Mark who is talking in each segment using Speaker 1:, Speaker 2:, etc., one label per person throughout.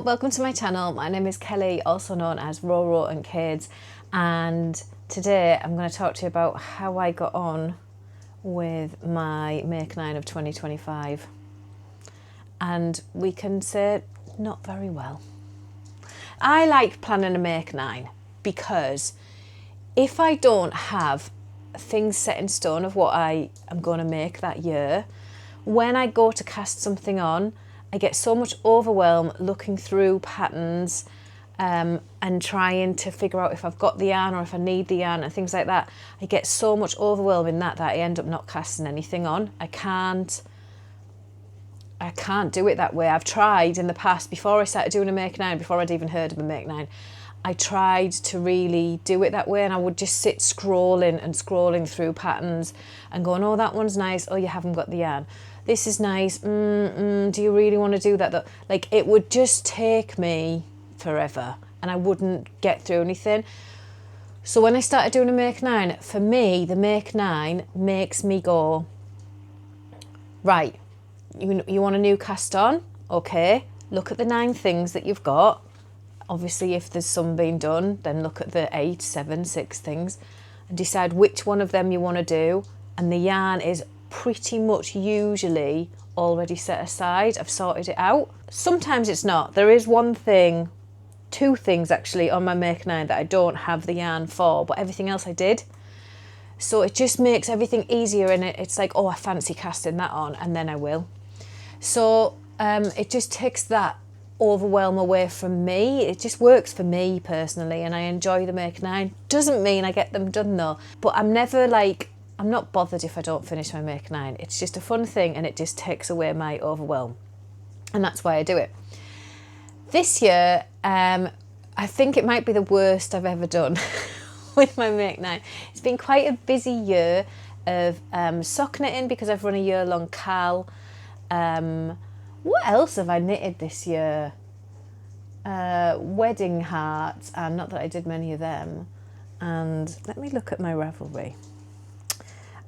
Speaker 1: welcome to my channel. My name is Kelly, also known as Roro and Kids, and today I'm going to talk to you about how I got on with my Make 9 of 2025. And we can say not very well. I like planning a Make 9 because if I don't have things set in stone of what I am going to make that year, when I go to cast something on, I get so much overwhelm looking through patterns and trying to figure out if I've got the yarn or if I need the yarn and things like that. I get so much overwhelm in that I end up not casting anything on. I can't do it that way. I've tried in the past, before I started doing a Make 9, before I'd even heard of a Make 9, I tried to really do it that way, and I would just sit scrolling through patterns and going, oh, that one's nice, oh, you haven't got the yarn. This is nice, do you really want to do that though? Like, it would just take me forever and I wouldn't get through anything. So when I started doing a Make 9, for me, the Make 9 makes me go, right, you want a new cast on? Okay, look at the 9 things that you've got. Obviously, if there's some being done, then look at the 8, 7, 6 things and decide which one of them you want to do. And the yarn is pretty much usually already set aside. I've sorted it out. Sometimes it's not. There is one thing, 2 things actually on my Make 9 that I don't have the yarn for, but everything else I did. So it just makes everything easier, and it's like, oh, I fancy casting that on, and then I will. So it just takes that overwhelm away from me. It just works for me personally, and I enjoy the Make 9. Doesn't mean I get them done though, but I'm not bothered if I don't finish my Make 9. It's just a fun thing, and it just takes away my overwhelm, and that's why I do it. This year, I think it might be the worst I've ever done with my Make 9. It's been quite a busy year of sock knitting because I've run a year-long Cal. What else have I knitted this year? Wedding hearts, and not that I did many of them. And let me look at my Ravelry.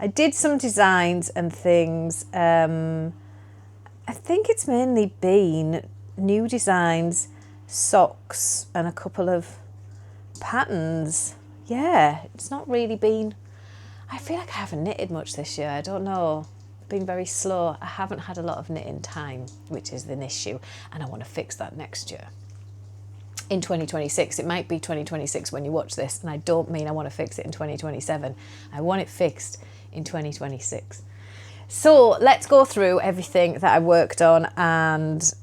Speaker 1: I did some designs and things. I think it's mainly been new designs, socks, and a couple of patterns. Yeah, it's not really been... I feel like I haven't knitted much this year. I don't know. I've been very slow. I haven't had a lot of knitting time, which is an issue, and I want to fix that next year. In 2026, it might be 2026 when you watch this, and I don't mean I want to fix it in 2027. I want it fixed in 2026. So let's go through everything that I worked on and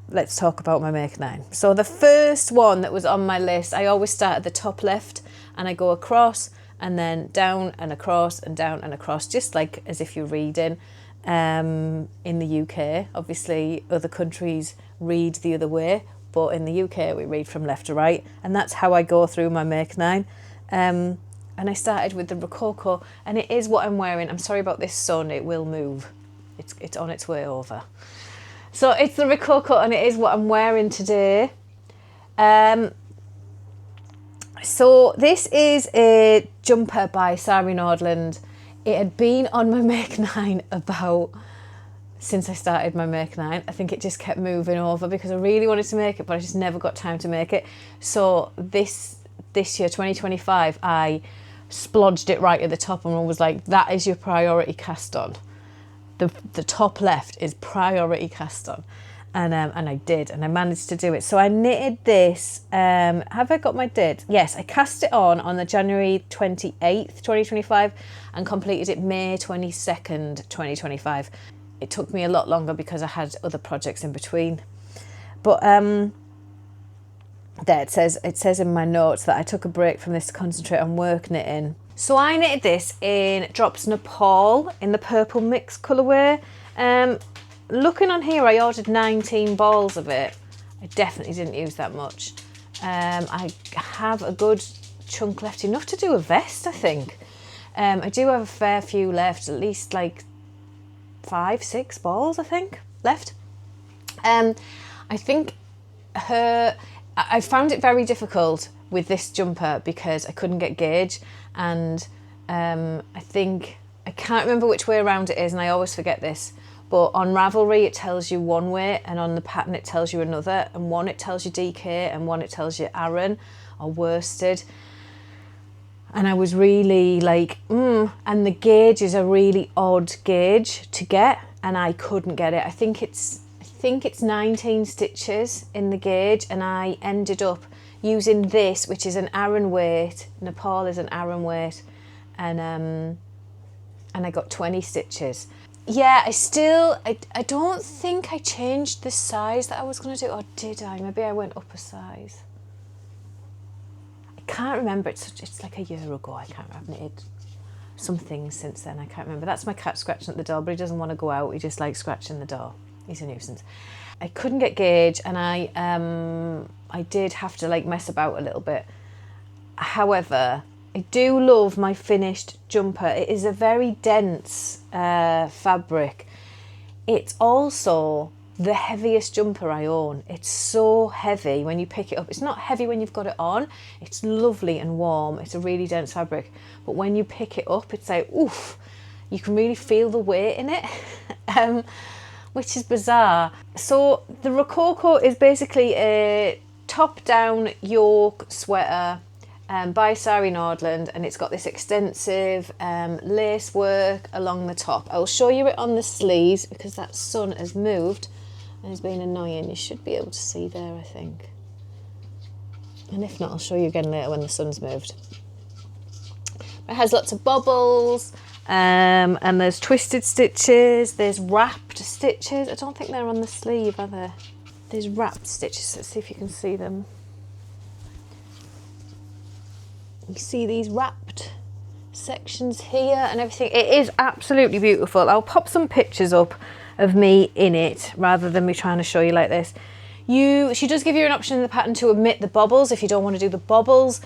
Speaker 1: let's talk about my Make 9. So the first one that was on my list, I always start at the top left and I go across and then down and across and down and across, just like as if you're reading. In the UK, obviously other countries read the other way, but in the UK we read from left to right, and that's how I go through my Make 9. And I started with the Rococo, and it is what I'm wearing. I'm sorry about this sun, it will move. It's on its way over. So it's the Rococo, and it is what I'm wearing today. So this is a jumper by Sari Nordlund. It had been on my Make 9 since I started my Make 9. I think it just kept moving over because I really wanted to make it, but I just never got time to make it. So this year, 2025, I splodged it right at the top and was like, that is your priority cast on. The top left is priority cast on. And I did, and I managed to do it. So I knitted this, have I got my date? Yes, I cast it on the January 28th, 2025, and completed it May 22nd, 2025. It took me a lot longer because I had other projects in between. But there it says in my notes that I took a break from this to concentrate on work knitting. So I knitted this in Drops Nepal in the purple mix colourway. Looking on here, I ordered 19 balls of it. I definitely didn't use that much. I have a good chunk left, enough to do a vest, I think. I do have a fair few left, at least like 5, 6 balls, I think, left. I think I found it very difficult with this jumper because I couldn't get gauge, and I think I can't remember which way around it is, and I always forget this, but on Ravelry it tells you one way, and on the pattern it tells you another, and one it tells you DK and one it tells you Aran or worsted. And I was really like, and the gauge is a really odd gauge to get, and I couldn't get it. I think it's 19 stitches in the gauge, and I ended up using this, which is an Aran weight. Nepal is an Aran weight, and I got 20 stitches. Yeah, I don't think I changed the size that I was going to do, or did I? Maybe I went up a size. I can't remember. It's like a year ago. I can't remember. I've knitted some things since then. I can't remember. That's my cat scratching at the door, but he doesn't want to go out. He just likes scratching the door. He's a nuisance. I couldn't get gauge, and I did have to like mess about a little bit. However, I do love my finished jumper. It is a very dense fabric. It's also the heaviest jumper I own. It's so heavy when you pick it up. It's not heavy when you've got it on. It's lovely and warm. It's a really dense fabric. But when you pick it up, it's like, oof, you can really feel the weight in it, which is bizarre. So the Rococo is basically a top-down yoke sweater by Sari Nordlund, and it's got this extensive lace work along the top. I'll show you it on the sleeves because that sun has moved and has been annoying. You should be able to see there, I think. And if not, I'll show you again later when the sun's moved. It has lots of bubbles, and there's twisted stitches, there's wrapped stitches. I don't think they're on the sleeve, are they? There's wrapped stitches. Let's see if you can see them. You see these wrapped sections here and everything. It is absolutely beautiful. I'll pop some pictures up of me in it rather than me trying to show you like this. She does give you an option in the pattern to omit the bobbles if you don't want to do the bobbles.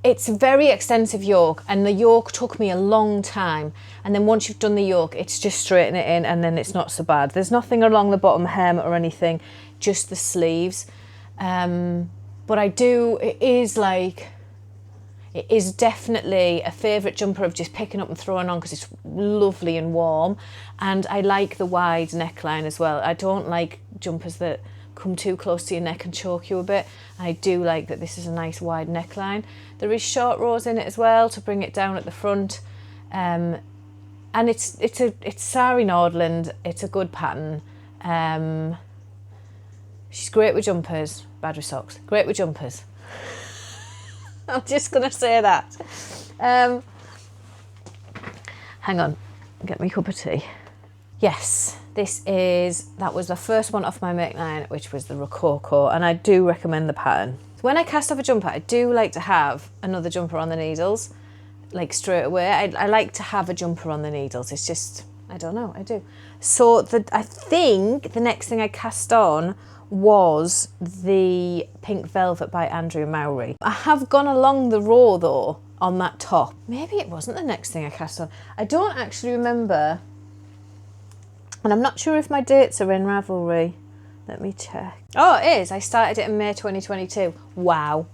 Speaker 1: It's a very extensive yoke, and the yoke took me a long time. And then once you've done the yoke, it's just straighten it in, and then it's not so bad. There's nothing along the bottom hem or anything, just the sleeves. But it is definitely a favourite jumper of just picking up and throwing on because it's lovely and warm. And I like the wide neckline as well. I don't like jumpers that come too close to your neck and choke you a bit. I do like that this is a nice wide neckline. There is short rows in it as well to bring it down at the front. And it's Sari Nordlund. It's a good pattern. She's great with jumpers, bad with socks. Great with jumpers. I'm just going to say that. Hang on, get me a cup of tea. Yes, that was the first one off my make-9, which was the Rococo, and I do recommend the pattern. When I cast off a jumper, I do like to have another jumper on the needles, like straight away. I like to have a jumper on the needles. It's just, I don't know, I do. So I think the next thing I cast on was the Pink Velvet by Andrea Mowry. I have gone along the row though on that top. Maybe it wasn't the next thing I cast on. I don't actually remember, and I'm not sure if my dates are in Ravelry. Let me check. Oh, it is. I started it in May 2022. Wow.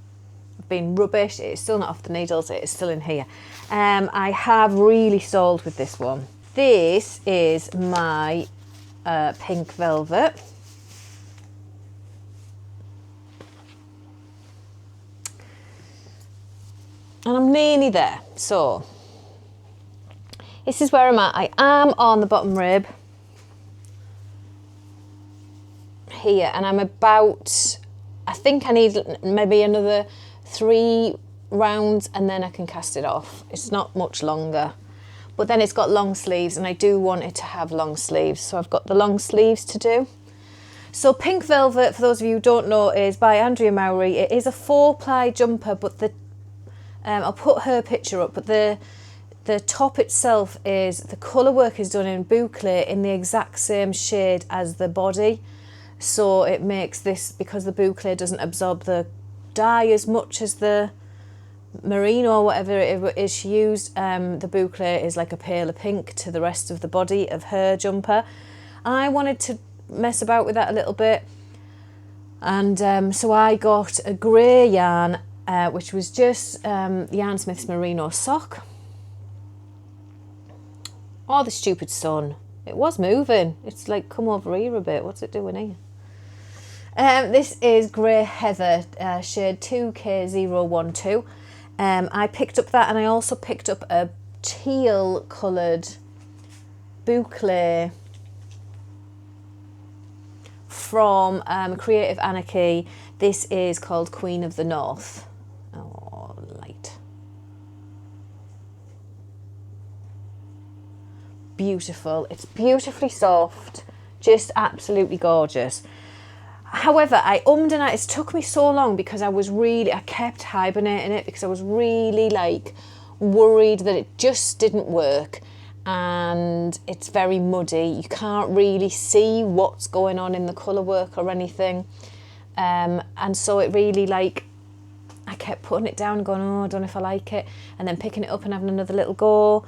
Speaker 1: I've been rubbish. It's still not off the needles. It is still in here. I have really stalled with this one. This is my Pink Velvet. And I'm nearly there. So this is where I'm at. I am on the bottom rib here, and I'm about, I think I need maybe another 3 rounds and then I can cast it off. It's not much longer, but then it's got long sleeves, and I do want it to have long sleeves, so I've got the long sleeves to do. So Pink Velvet, for those of you who don't know, is by Andrea Mowry. It is a 4-ply jumper, but I'll put her picture up, but the top itself is, the colour work is done in Boucle in the exact same shade as the body. So it makes this, because the Boucle doesn't absorb the dye as much as the Merino or whatever it is she used, the Boucle is like a paler pink to the rest of the body of her jumper. I wanted to mess about with that a little bit, and so I got a grey yarn, which was just Yarnsmiths Merino sock. Oh, the stupid sun. It was moving. It's like, come over here a bit. What's it doing here? This is Grey Heather, shade 2K012. I picked up that, and I also picked up a teal coloured Boucle from Creative Anarchy. This is called Queen of the North. Oh, light. Beautiful. It's beautifully soft, just absolutely gorgeous. However, I ummed and it took me so long because I kept hibernating it because I was really like worried that it just didn't work, and it's very muddy. You can't really see what's going on in the colour work or anything, and so it really like, I kept putting it down and going, oh, I don't know if I like it, and then picking it up and having another little go.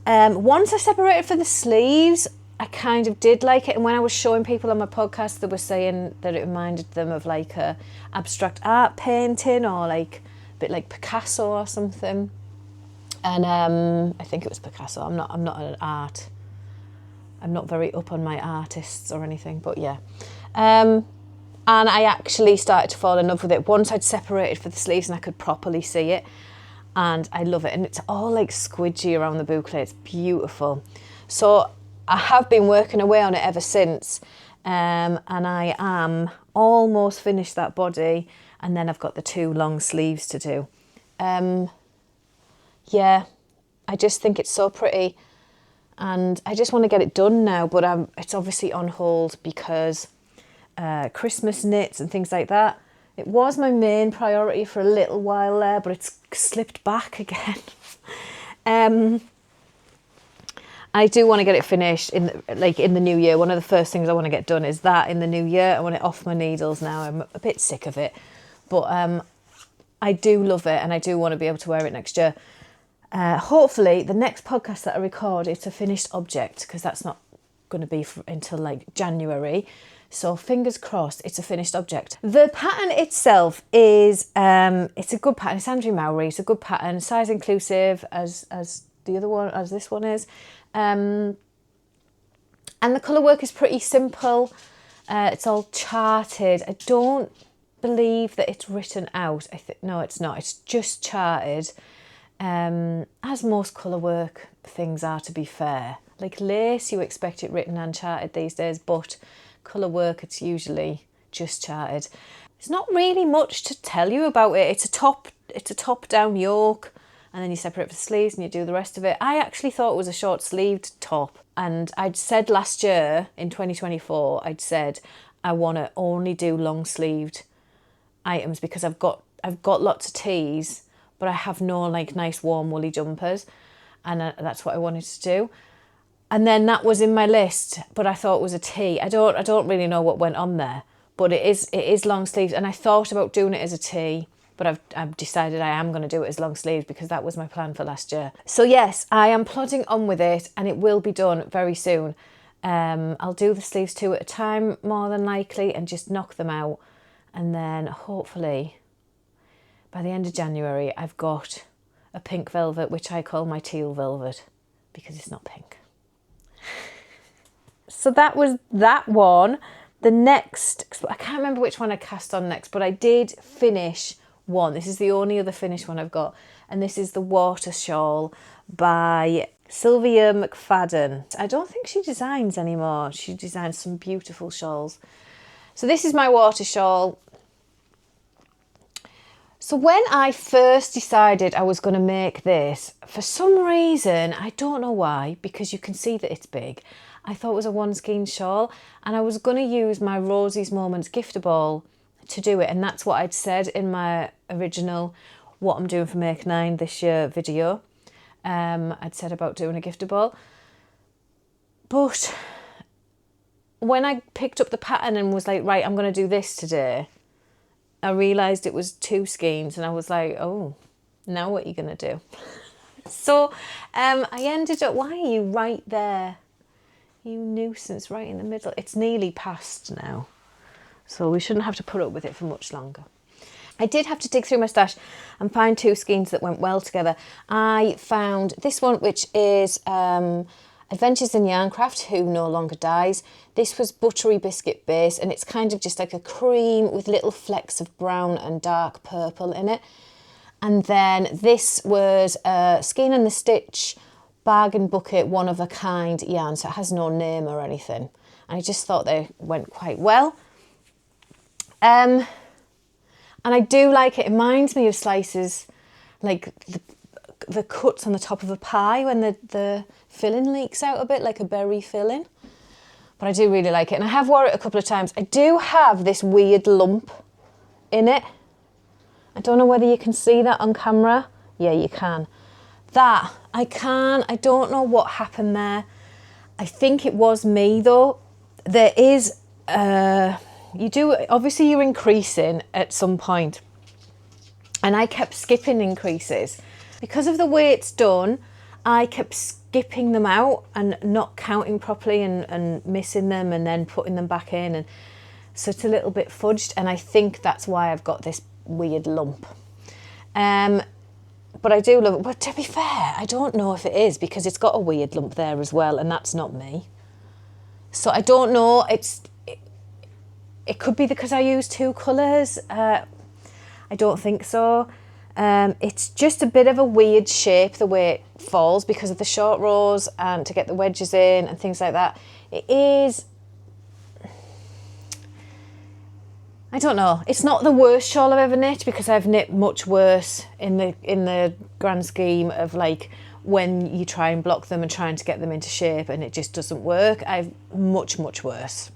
Speaker 1: Once I separated for the sleeves, I kind of did like it, and when I was showing people on my podcast, they were saying that it reminded them of like a abstract art painting, or like a bit like Picasso or something. And I think it was Picasso. I'm not I'm not very up on my artists or anything, but yeah. And I actually started to fall in love with it once I'd separated for the sleeves and I could properly see it, and I love it. And it's all like squidgy around the boucle. It's beautiful. So I have been working away on it ever since, and I am almost finished that body, and then I've got the 2 long sleeves to do. Yeah, I just think it's so pretty, and I just want to get it done now, but it's obviously on hold because Christmas knits and things like that. It was my main priority for a little while there, but it's slipped back again. I do want to get it finished in the new year. One of the first things I want to get done is that in the new year. I want it off my needles now. I'm a bit sick of it, but I do love it, and I do want to be able to wear it next year. Hopefully, the next podcast that I record, it's a finished object, because that's not going to be until like January. So fingers crossed, it's a finished object. The pattern itself is it's a good pattern. It's Andrea Mowry. It's a good pattern, size inclusive as the other one, as this one is. And the colour work is pretty simple. It's all charted. I don't believe that it's written out. No, it's not. It's just charted. As most colour work things are, to be fair. Like lace, you expect it written and charted these days, but colour work, it's usually just charted. There's not really much to tell you about it. It's a top down yoke, and then you separate for the sleeves and you do the rest of it. I actually thought it was a short sleeved top, and I'd said last year in 2024, I'd said I want to only do long sleeved items because I've got lots of tees, but I have no like nice warm woolly jumpers, and that's what I wanted to do. And then that was in my list, but I thought it was a tee. I don't really know what went on there, but it is long sleeves, and I thought about doing it as a tee, but I've decided I am going to do it as long sleeves because that was my plan for last year. So yes, I am plodding on with it, and it will be done very soon. I'll do the sleeves 2 at a time, more than likely, and just knock them out. And then hopefully by the end of January, I've got a pink velvet, which I call my teal velvet because it's not pink. So that was that one. The next, I can't remember which one I cast on next, but I did finish one. This is the only other finished one I've got, and this is the Water Shawl by Sylvia McFadden. I don't think she designs anymore. She designs some beautiful shawls. So this is my Water Shawl. So when I first decided I was going to make this, for some reason, I don't know why, because you can see that it's big, I thought it was a one skein shawl, and I was going to use my Rosie's Moments gifter ball to do it, and that's what I'd said in my original what I'm doing for Make 9 this year video. I'd said about doing a gifter ball, but when I picked up the pattern and was like, right, I'm going to do this today, I realised it was 2 skeins, and I was like, oh, now what are you going to do? So I ended up, why are you right there? You nuisance, right in the middle. It's nearly past now, so we shouldn't have to put up with it for much longer. I did have to dig through my stash and find 2 skeins that went well together. I found this one, which is a Adventures in Yarncraft, Who No Longer Dies. This was buttery biscuit base, and it's kind of just like a cream with little flecks of brown and dark purple in it. And then this was Skein and the Stitch bargain bucket, one of a kind yarn, so it has no name or anything. And I just thought they went quite well. And I do like it. It reminds me of slices, like the cuts on the top of a pie when the filling leaks out a bit, like a berry filling. But I do really like it. And I have wore it a couple of times. I do have this weird lump in it. I don't know whether you can see that on camera. Yeah, you can. That, I don't know what happened there. I think it was me though. There is, obviously you're increasing at some point. And I kept skipping increases. Because of the way it's done, I kept skipping them out and not counting properly and missing them and then putting them back in. And so it's a little bit fudged, and I think that's why I've got this weird lump. But I do love it. But to be fair, I don't know if it is, because it's got a weird lump there as well, and that's not me. So I don't know. It could be because I use two colours. I don't think so. It's just a bit of a weird shape the way it falls because of the short rows and to get the wedges in and things like that. It is, I don't know. It's not the worst shawl I've ever knit, because I've knit much worse in the grand scheme of like when you try and block them and trying to get them into shape and it just doesn't work. I've much worse.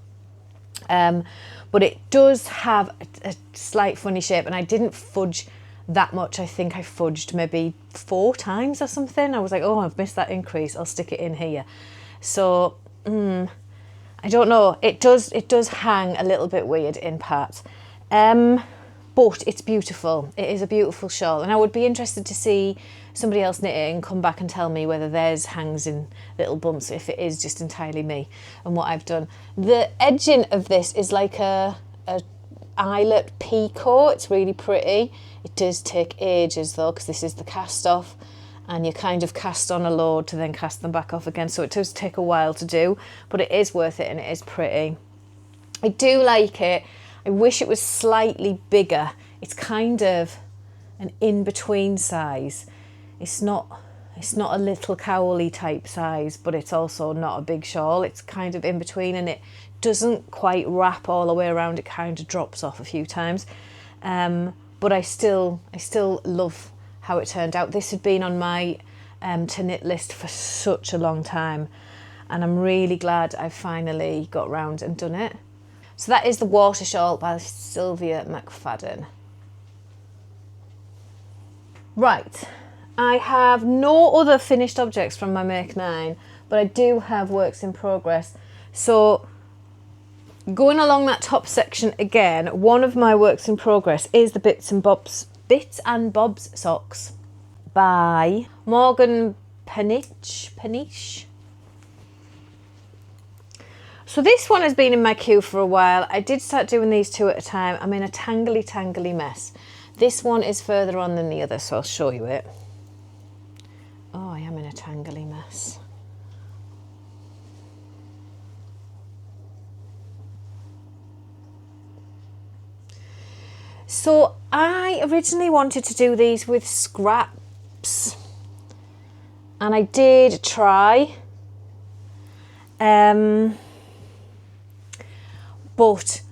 Speaker 1: But it does have a slight funny shape, and I didn't fudge that much. I think I fudged maybe 4 times or something. I was like, oh, I've missed that increase. I'll stick it in here. So I don't know. It does hang a little bit weird in parts. But it's beautiful. It is a beautiful shawl, and I would be interested to see somebody else knit it and come back and tell me whether theirs hangs in little bumps, if it is just entirely me and what I've done. The edging of this is like a eyelet picot. It's really pretty. It does take ages though, because this is the cast off, and you kind of cast on a load to then cast them back off again, so it does take a while to do, but it is worth it and it is pretty. I do like it. I wish it was slightly bigger. It's kind of an in-between size. It's not a little cowly type size, but it's also not a big shawl. It's kind of in between, and it doesn't quite wrap all the way around. It kind of drops off a few times. But I still love how it turned out. This had been on my to knit list for such a long time, and I'm really glad I finally got round and done it. So that is the Water Shawl by Sylvia McFadden. Right, I have no other finished objects from my Make 9, but I do have works in progress. So going along that top section again, one of my works in progress is the Bits and Bobs Socks by Panich. So this one has been in my queue for a while. I did start doing these 2 at a time. I'm in a tangly mess. This one is further on than the other, so I'll show you it. Oh, I am in a tangly mess. So I originally wanted to do these with scraps, and I did try, but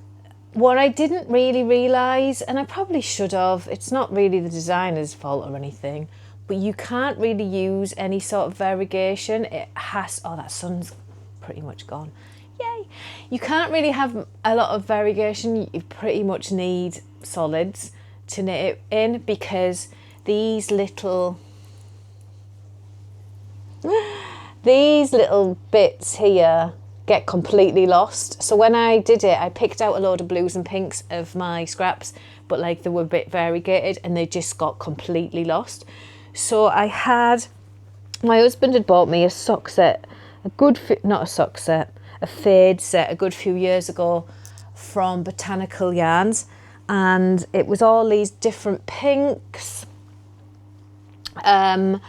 Speaker 1: what I didn't really realise, and I probably should have, it's not really the designer's fault or anything, but you can't really use any sort of variegation. It has, oh, that sun's pretty much gone. Yay! You can't really have a lot of variegation. You pretty much need solids to knit it in, because these little bits here get completely lost. So when I did it, I picked out a load of blues and pinks of my scraps, but like they were a bit variegated and they just got completely lost. So my husband had bought me a sock set, a fade set a good few years ago from Botanical Yarns, and it was all these different pinks and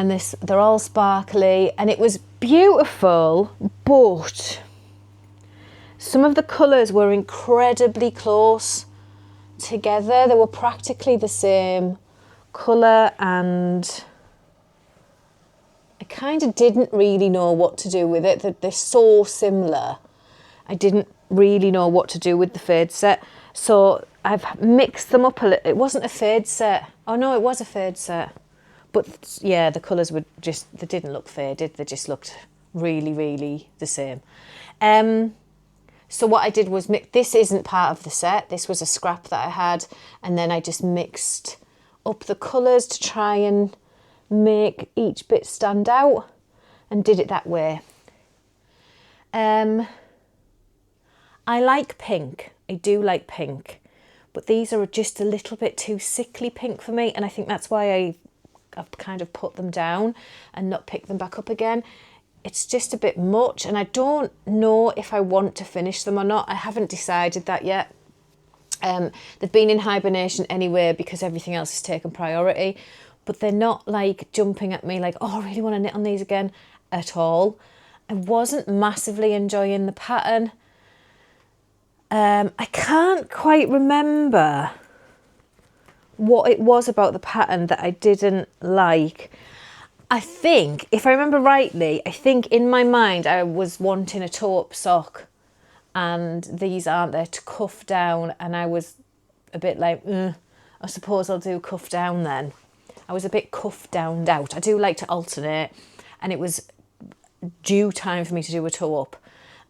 Speaker 1: and they're all sparkly, and it was beautiful, but some of the colours were incredibly close together. They were practically the same colour, and I kind of didn't really know what to do with it. They're so similar. I didn't really know what to do with the fade set. So I've mixed them up a little. It wasn't a fade set. Oh no, it was a fade set. But yeah, the colours were just, they didn't look faded. They just looked really, really the same. So what I did was this isn't part of the set. This was a scrap that I had. And then I just mixed up the colours to try and make each bit stand out, and did it that way. I like pink. I do like pink. But these are just a little bit too sickly pink for me. And I think that's why I've kind of put them down and not picked them back up again. It's just a bit much, and I don't know if I want to finish them or not. I haven't decided that yet. They've been in hibernation anyway because everything else has taken priority, but they're not like jumping at me like, oh, I really want to knit on these again at all. I wasn't massively enjoying the pattern. I can't quite remember what it was about the pattern that I didn't like. I think, if I remember rightly, I think in my mind I was wanting a toe-up sock, and these aren't there to cuff down, and I was a bit like, I suppose I'll do cuff down then. I was a bit cuff downed out. I do like to alternate, and it was due time for me to do a toe-up,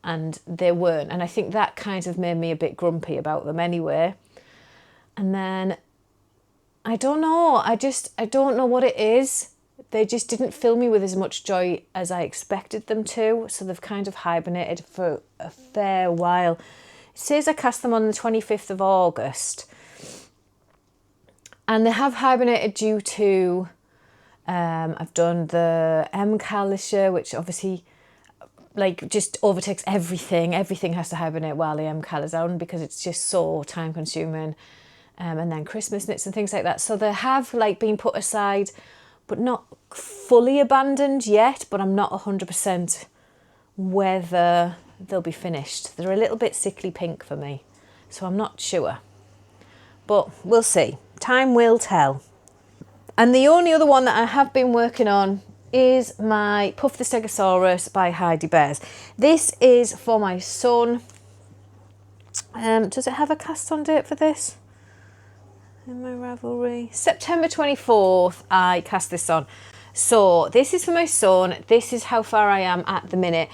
Speaker 1: and they weren't, and I think that kind of made me a bit grumpy about them anyway. And then, I don't know, I don't know what it is. They just didn't fill me with as much joy as I expected them to. So they've kind of hibernated for a fair while. It says I cast them on the 25th of August. And they have hibernated due to, I've done the M-calisher, which obviously like just overtakes everything. Everything has to hibernate while the M-cal is on because it's just so time consuming. And then Christmas knits and things like that. So they have like been put aside, but not fully abandoned yet, but I'm not 100% whether they'll be finished. They're a little bit sickly pink for me, so I'm not sure. But we'll see. Time will tell. And the only other one that I have been working on is my Puff the Stegosaurus by Heidi Bears. This is for my son. Does it have a cast on date for this? In my Ravelry, September 24th, I cast this on. So this is for my son. This is how far I am at the minute.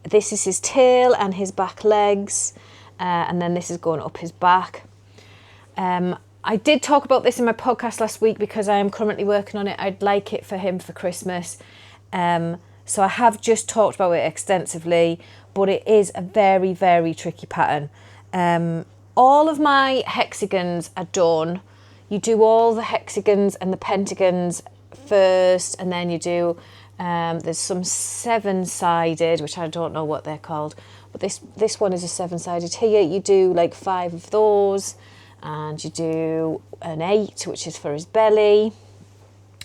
Speaker 1: This is his tail and his back legs, and then this is going up his back. I did talk about this in my podcast last week because I am currently working on it. I'd like it for him for Christmas. So I have just talked about it extensively, but it is a very, very tricky pattern. All of my hexagons are done. You do all the hexagons and the pentagons first, and then you do, there's some 7-sided, which I don't know what they're called, but this one is a 7-sided here. You do like 5 of those, and you do an 8, which is for his belly.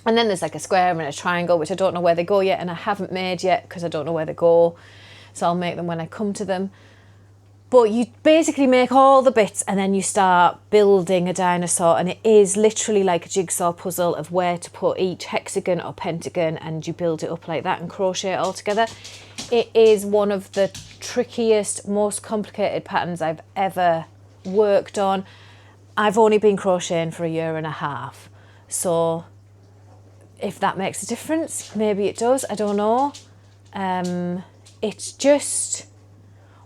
Speaker 1: And then there's like a square and a triangle, which I don't know where they go yet, and I haven't made yet because I don't know where they go. So I'll make them when I come to them. But you basically make all the bits and then you start building a dinosaur, and it is literally like a jigsaw puzzle of where to put each hexagon or pentagon, and you build it up like that and crochet it all together. It is one of the trickiest, most complicated patterns I've ever worked on. I've only been crocheting for 1.5 years. So if that makes a difference, maybe it does, I don't know. It's just...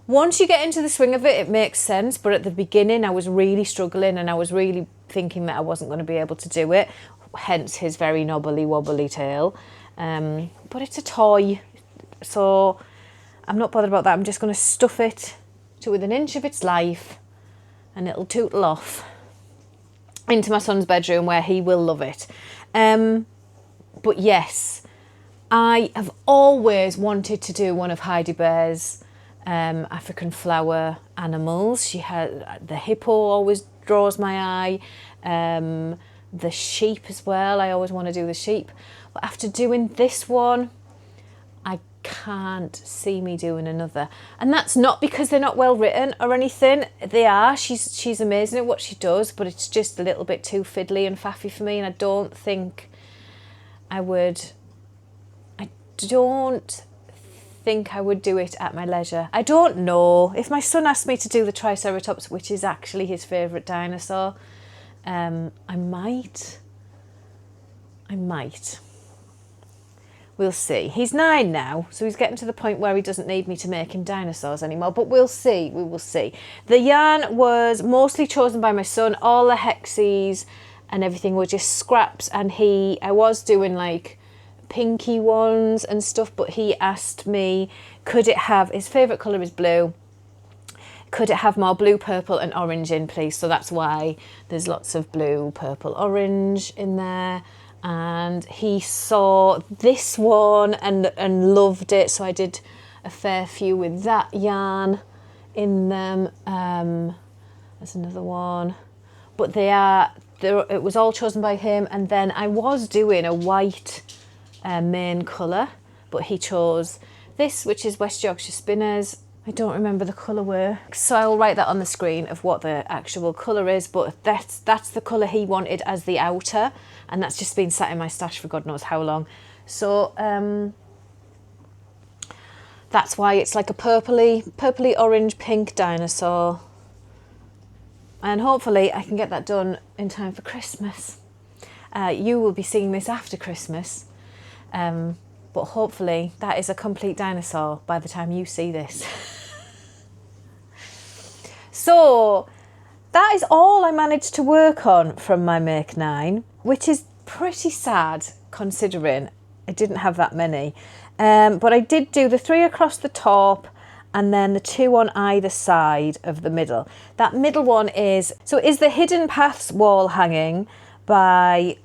Speaker 1: once you get into the swing of it, it makes sense. But at the beginning, I was really struggling and I was really thinking that I wasn't going to be able to do it. Hence his very knobbly wobbly tail. But it's a toy, so I'm not bothered about that. I'm just going to stuff it to within an inch of its life, and it'll tootle off into my son's bedroom where he will love it. But yes, I have always wanted to do one of Heidi Bear's African flower animals. She had the hippo, always draws my eye. The sheep as well. I always want to do the sheep, But after doing this one, I can't see me doing another. And that's not because they're not well written or anything. They are. She's amazing at what she does, but it's just a little bit too fiddly and faffy for me, and I don't think I would do it at my leisure. I don't know. If my son asked me to do the Triceratops, which is actually his favourite dinosaur, I might. We'll see. He's 9 now, so he's getting to the point where he doesn't need me to make him dinosaurs anymore, but we'll see. We will see. The yarn was mostly chosen by my son. All the hexes and everything were just scraps, and I was doing like pinky ones and stuff, but he asked me, could it have, his favourite colour is blue, could it have more blue, purple and orange in, please? So that's why there's lots of blue, purple, orange in there. And he saw this one and loved it, so I did a fair few with that yarn in them. There's another one, but it was all chosen by him. And then I was doing a white main colour, but he chose this, which is West Yorkshire Spinners. I don't remember the colourway, so I'll write that on the screen of what the actual colour is, but that's the colour he wanted as the outer, and that's just been sat in my stash for God knows how long. So that's why it's like a purpley orange pink dinosaur, and hopefully I can get that done in time for Christmas. You will be seeing this after Christmas, but hopefully that is a complete dinosaur by the time you see this. So that is all I managed to work on from my Make 9, which is pretty sad considering I didn't have that many. But I did do the 3 across the top and then the 2 on either side of the middle. That middle one is the Hidden Paths wall hanging by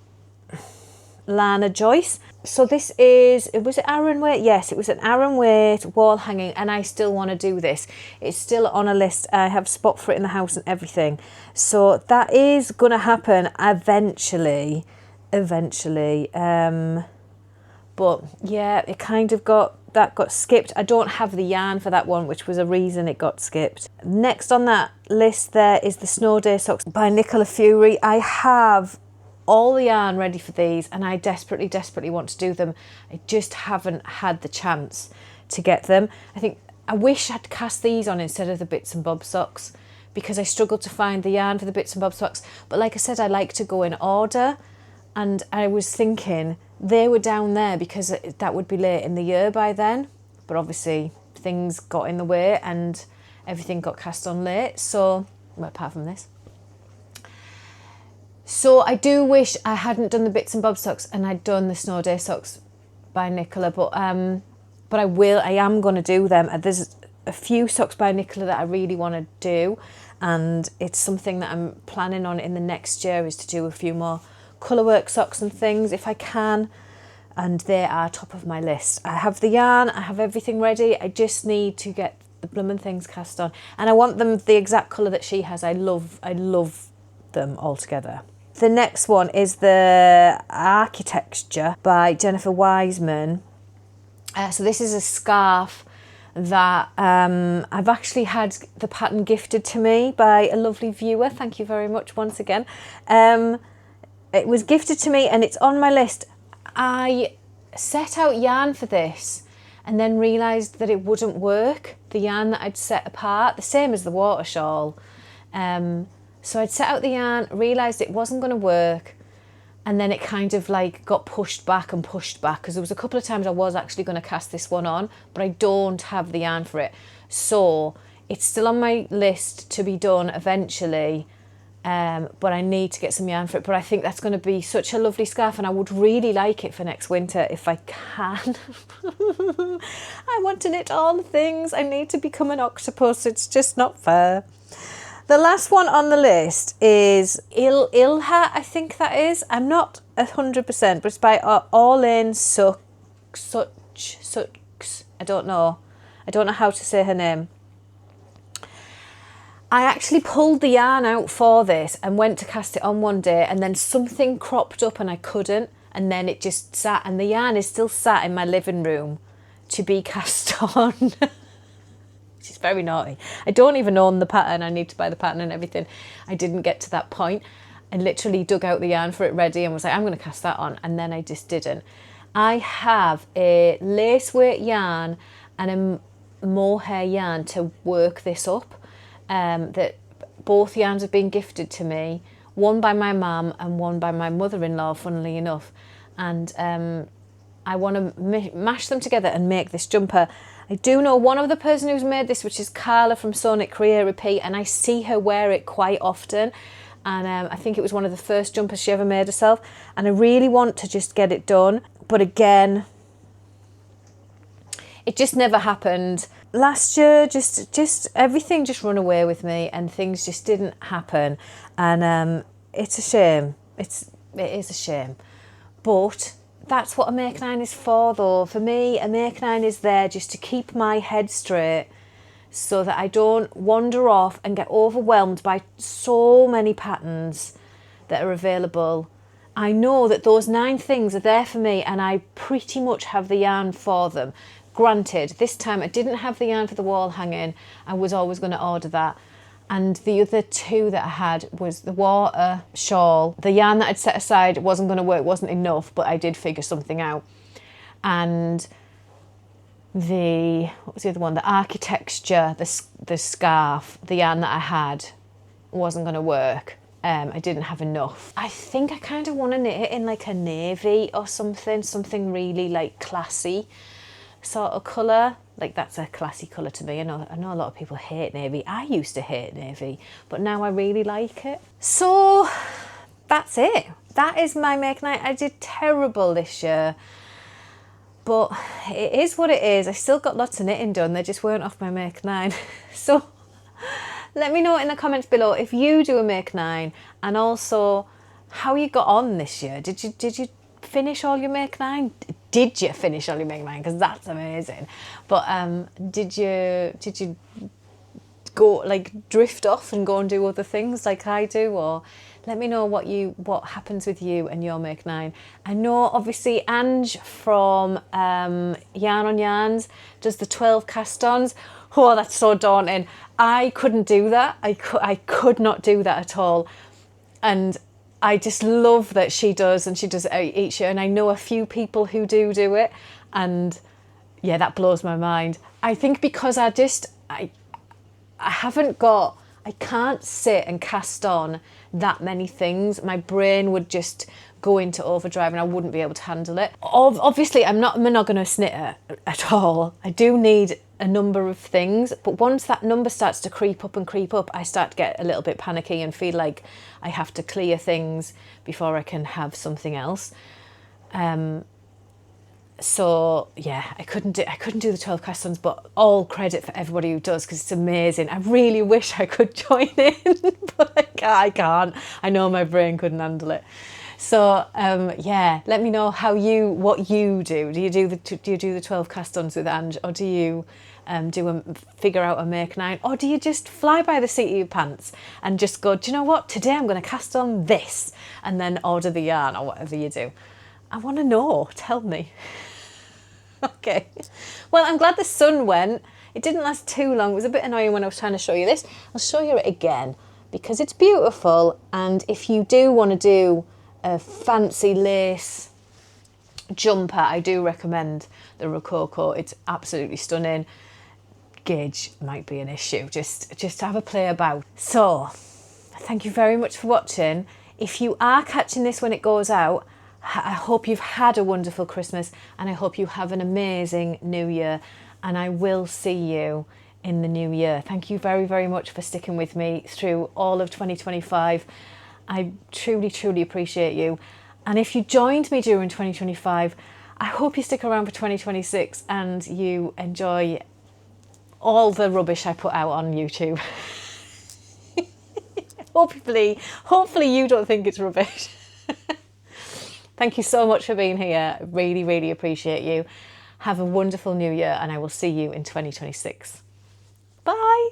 Speaker 1: Lana Jois. So this was it Aran weight? Yes, it was an Aran weight wall hanging, and I still want to do this. It's still on a list. I have spot for it in the house and everything. So that is going to happen eventually. But yeah, it kind of got skipped. I don't have the yarn for that one, which was a reason it got skipped. Next on that list there is the Snow Day Socks by Nicola Furey. I have all the yarn ready for these, and I desperately want to do them. I just haven't had the chance to get them. I wish I'd cast these on instead of the Bits and Bob socks, because I struggled to find the yarn for the Bits and Bob socks. But like I said, I like to go in order, and I was thinking they were down there because that would be late in the year by then, but obviously things got in the way and everything got cast on late, so well, apart from this. So I do wish I hadn't done the Bits and Bob socks and I'd done the Snow Day socks by Nicola, but I am going to do them. There's a few socks by Nicola that I really want to do, and it's something that I'm planning on in the next year, is to do a few more colourwork socks and things if I can, and they are top of my list. I have the yarn, I have everything ready, I just need to get the blooming things cast on, and I want them the exact colour that she has. I love them all together. The next one is the Architecture by Jennifer Wiseman. So this is a scarf that I've actually had the pattern gifted to me by a lovely viewer. Thank you very much once again. It was gifted to me and it's on my list. I set out yarn for this and then realised that it wouldn't work, the yarn that I'd set apart, the same as the water shawl. So I'd set out the yarn, realised it wasn't going to work, and then it kind of like got pushed back because there was a couple of times I was actually going to cast this one on, but I don't have the yarn for it. So it's still on my list to be done eventually, but I need to get some yarn for it. But I think that's going to be such a lovely scarf, and I would really like it for next winter if I can. I want to knit all the things. I need to become an octopus. It's just not fair. The last one on the list is Ilha, I think that is. I'm not 100%, but it's by All In Sucks. I don't know how to say her name. I actually pulled the yarn out for this and went to cast it on one day, and then something cropped up and I couldn't, and then it just sat, and the yarn is still sat in my living room to be cast on. Which is very naughty. I don't even own the pattern. I need to buy the pattern and everything. I didn't get to that point. I literally dug out the yarn for it ready and was like, I'm going to cast that on, and then I just didn't. I have a lace weight yarn and a mohair yarn to work this up, that both yarns have been gifted to me, one by my mum and one by my mother-in-law, funnily enough, and I want to mash them together and make this jumper. I do know one other person who's made this, which is Carla from Sonic Career Repeat, and I see her wear it quite often, and I think it was one of the first jumpers she ever made herself, and I really want to just get it done, but again, it just never happened. Last year, just everything just run away with me, and things just didn't happen, and it's a shame. It is a shame, but that's what a make nine is for, though. For me, a make nine is there just to keep my head straight so that I don't wander off and get overwhelmed by so many patterns that are available. I know that those 9 things are there for me, and I pretty much have the yarn for them. Granted, this time I didn't have the yarn for the wall hanging. I was always going to order that. And the other 2 that I had was the water shawl. The yarn that I'd set aside wasn't going to work, wasn't enough, but I did figure something out. And what was the other one? The architecture, the scarf, the yarn that I had wasn't going to work. I didn't have enough. I think I kind of want to knit it in like a navy or something really like classy sort of colour. Like, that's a classy colour to me. I know a lot of people hate navy. I used to hate navy, but now I really like it. So that's it. That is my make night. I did terrible this year, but it is what it is. I still got lots of knitting done. They just weren't off my make nine. So let me know in the comments below if you do a make nine, and also how you got on this year. Did you finish all your make nine? Did you finish all your make nine? Because that's amazing. But did you go, like, drift off and go and do other things like I do? Or let me know what happens with you and your make nine. I know obviously Ange from Yarn on Yarns does the 12 cast-ons. Oh, that's so daunting. I couldn't do that. I could not do that at all. And I just love that she does, and she does it each year. And I know a few people who do it, and yeah, that blows my mind. I think because I can't sit and cast on that many things. My brain would just go into overdrive and I wouldn't be able to handle it. Obviously, I'm not a monogamous knitter at all. I do need a number of things, but once that number starts to creep up, I start to get a little bit panicky and feel like I have to clear things before I can have something else. So yeah, I couldn't do the 12 cast-ons, but all credit for everybody who does, because it's amazing. I really wish I could join in, but I can't. I know my brain couldn't handle it. So yeah, let me know what you do. Do you do the 12 cast-ons with Ange, or do you figure out a make nine, or do you just fly by the seat of your pants and just go, do you know what, today I'm going to cast on this, and then order the yarn or whatever you do? I want to know. Tell me. Okay. Well, I'm glad the sun went. It didn't last too long. It was a bit annoying when I was trying to show you this. I'll show you it again because it's beautiful. And if you do want to do a fancy lace jumper, I do recommend the Rococo. It's absolutely stunning. Gauge might be an issue. Just have a play about. So, thank you very much for watching. If you are catching this when it goes out, I hope you've had a wonderful Christmas, and I hope you have an amazing New Year, and I will see you in the new year. Thank you very, very much for sticking with me through all of 2025. I truly, truly appreciate you. And if you joined me during 2025, I hope you stick around for 2026 and you enjoy all the rubbish I put out on YouTube. Hopefully you don't think it's rubbish. Thank you so much for being here. Really, really appreciate you. Have a wonderful new year, and I will see you in 2026. Bye.